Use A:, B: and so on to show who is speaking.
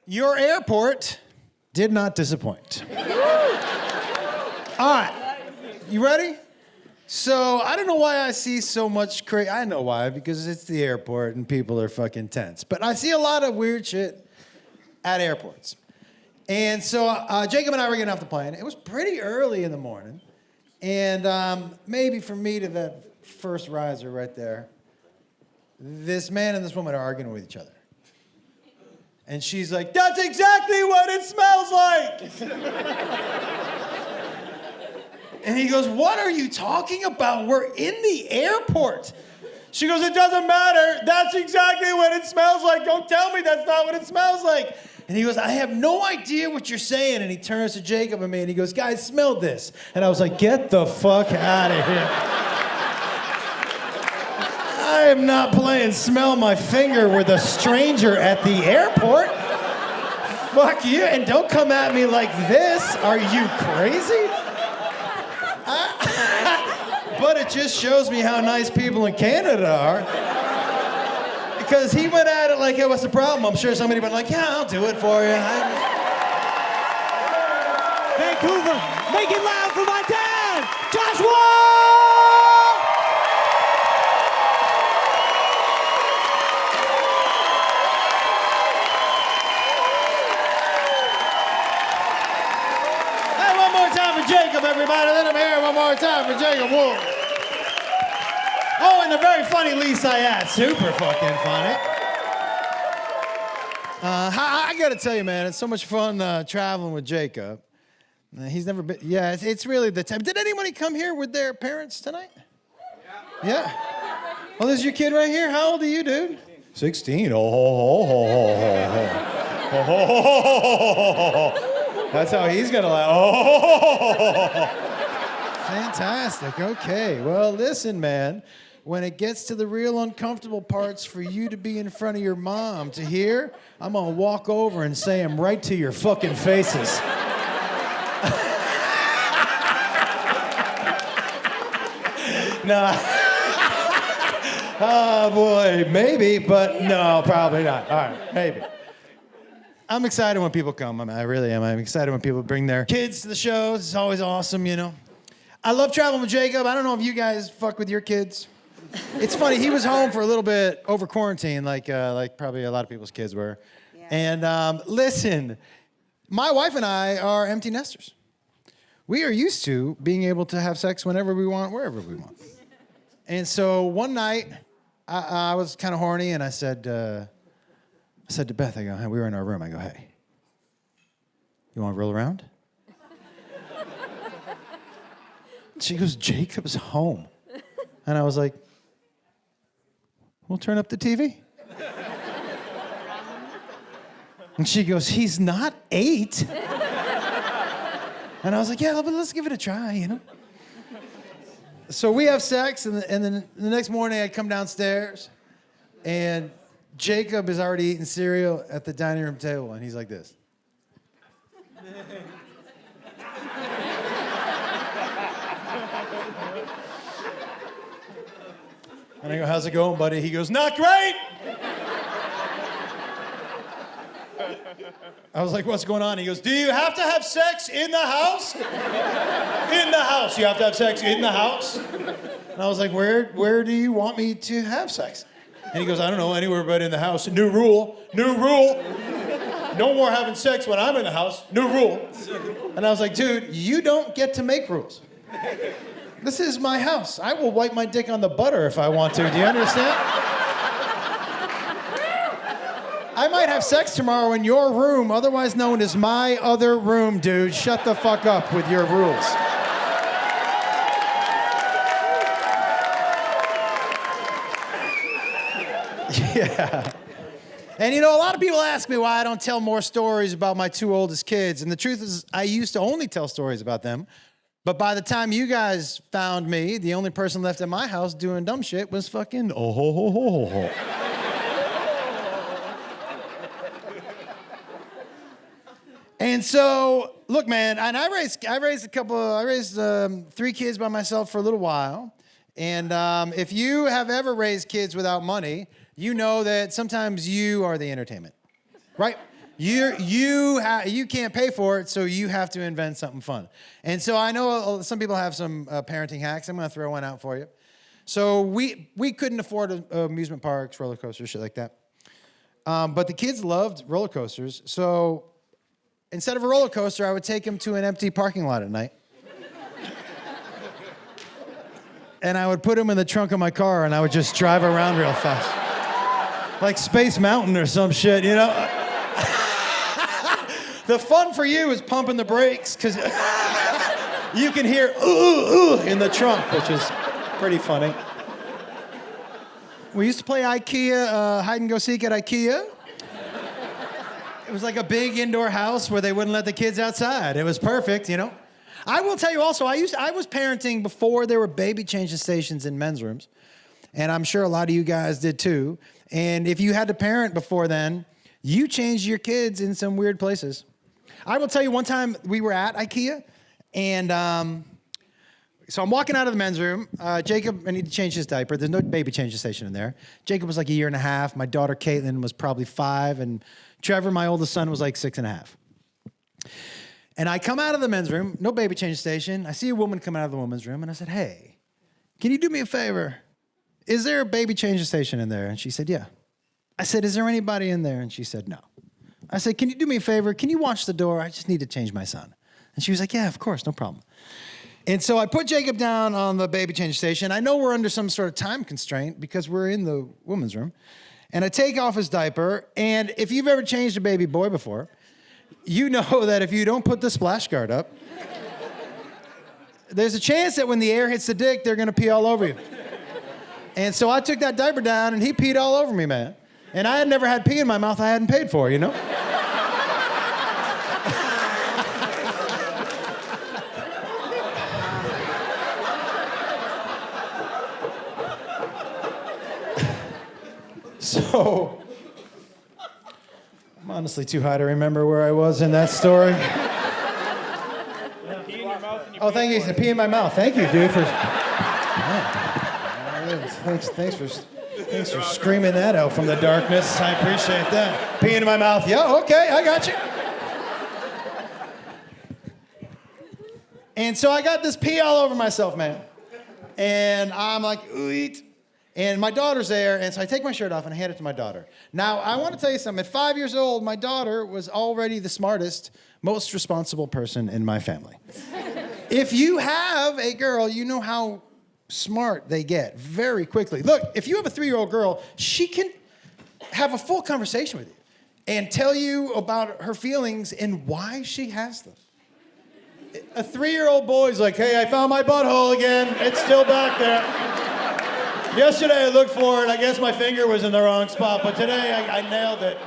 A: Your airport did not disappoint. All right, you ready? So, I don't know why I see so much crazy. I know why, because it's the airport and people are fucking tense. But I see a lot of weird shit at airports. And so, Jacob and I were getting off the plane. It was pretty early in the morning. And maybe from me to that first riser right there, this man and this woman are arguing with each other. And she's like, "That's exactly what it smells like!" And he goes, "What are you talking about? We're in the airport." She goes, "It doesn't matter. That's exactly what it smells like. Don't tell me that's not what it smells like." And he goes, "I have no idea what you're saying." And he turns to Jacob and me and he goes, "Guys, smell this." And I was like, "Get the fuck out of here. I am not playing smell my finger with a stranger at the airport. Fuck you. And don't come at me like this. Are you crazy?" But it just shows me how nice people in Canada are. Because he went at it like, "Hey, what's the problem?" I'm sure somebody would be like, "Yeah, I'll do it for you."
B: Vancouver, make it loud for my dad, Joshua!
A: Hey, one more time for Jacob, everybody. Let him hear it one more time for Jacob Wolf. Oh, and the very funny Lee Sayat. Super fucking funny. I gotta tell you, man, it's so much fun traveling with Jacob. He's never been, yeah, it's really the time. Did anybody come here with their parents tonight? Yeah. Oh, this is your kid right here? How old are you, dude? 16. Oh, ho, ho, ho, ho, ho, ho, ho, ho. That's how he's gonna laugh. Oh. Fantastic. Okay. Well, listen, man. When it gets to the real uncomfortable parts for you to be in front of your mom to hear, I'm gonna walk over and say them right to your fucking faces. No. Oh boy, maybe, but no, probably not. All right, maybe. I'm excited when people come. I really am. I'm excited when people bring their kids to the shows. It's always awesome, you know. I love traveling with Jacob. I don't know if you guys fuck with your kids. It's funny, he was home for a little bit over quarantine, like probably a lot of people's kids were. Yeah. And listen, my wife and I are empty nesters. We are used to being able to have sex whenever we want, wherever we want. And so one night, I was kind of horny, and I said to Beth, I go, "Hey," we were in our room, I go, "Hey, you want to roll around?" She goes, "Jacob's home." And I was like, "We'll turn up the TV." And she goes, "He's not 8. And I was like, "Yeah, but let's give it a try, you know." So we have sex, and then the next morning I come downstairs, and Jacob is already eating cereal at the dining room table, and he's like this. And I go, "How's it going, buddy?" He goes, "Not great." I was like, "What's going on?" He goes, "Do you have to have sex in the house?" "In the house. You have to have sex in the house?" And I was like, where do you want me to have sex?" And he goes, "I don't know, anywhere but in the house. New rule. No more having sex when I'm in the house. New rule." And I was like, "Dude, you don't get to make rules. This is my house. I will wipe my dick on the butter if I want to. Do you understand? I might have sex tomorrow in your room, otherwise known as my other room, dude. Shut the fuck up with your rules." Yeah. And you know, a lot of people ask me why I don't tell more stories about my 2 oldest kids. And the truth is, I used to only tell stories about them. But by the time you guys found me, the only person left at my house doing dumb shit was fucking oh ho ho ho ho ho. And so, look, man, and I raised 3 kids by myself for a little while. And if you have ever raised kids without money, you know that sometimes you are the entertainment, right? You can't pay for it, so you have to invent something fun. And so I know some people have some parenting hacks. I'm going to throw one out for you. So we couldn't afford amusement parks, roller coasters, shit like that. But the kids loved roller coasters. So instead of a roller coaster, I would take them to an empty parking lot at night. And I would put them in the trunk of my car, and I would just drive around real fast. Like Space Mountain or some shit, you know? The fun for you is pumping the brakes, because you can hear ooh in the trunk, which is pretty funny. We used to play IKEA, hide and go seek at IKEA. It was like a big indoor house where they wouldn't let the kids outside. It was perfect, you know? I will tell you also, I was parenting before there were baby changing stations in men's rooms. And I'm sure a lot of you guys did too. And if you had to parent before then, you changed your kids in some weird places. I will tell you, one time we were at IKEA, and so I'm walking out of the men's room. Jacob, I need to change his diaper. There's no baby changing station in there. Jacob was like 1.5 years. My daughter, Caitlin, was probably 5. And Trevor, my oldest son, was like 6.5. And I come out of the men's room, no baby changing station. I see a woman come out of the women's room, and I said, hey, can you do me a favor? Is there a baby changing station in there? And she said, yeah. I said, is there anybody in there? And she said, no. I said, can you do me a favor? Can you watch the door? I just need to change my son. And she was like, yeah, of course, no problem. And so I put Jacob down on the baby change station. I know we're under some sort of time constraint because we're in the women's room. And I take off his diaper. And if you've ever changed a baby boy before, you know that if you don't put the splash guard up, there's a chance that when the air hits the dick, they're going to pee all over you. And so I took that diaper down, and he peed all over me, man. And I had never had pee in my mouth I hadn't paid for, you know? So, I'm honestly too high to remember where I was in that story. Oh, thank you. Pee in my mouth. Thank you, dude, for... Thanks for screaming that out from the darkness. I appreciate that. Pee in my mouth. Yeah, okay, I got you. And so I got this pee all over myself, man. And I'm like, ooh. And my daughter's there, and so I take my shirt off and I hand it to my daughter. Now, I want to tell you something. At 5 years old, my daughter was already the smartest, most responsible person in my family. If you have a girl, you know how smart they get very quickly. Look, if you have a 3-year-old girl, she can have a full conversation with you and tell you about her feelings and why she has them. A 3-year-old boy's like, hey, I found my butthole again. It's still back there. Yesterday I looked for it. I guess my finger was in the wrong spot, but today I nailed it.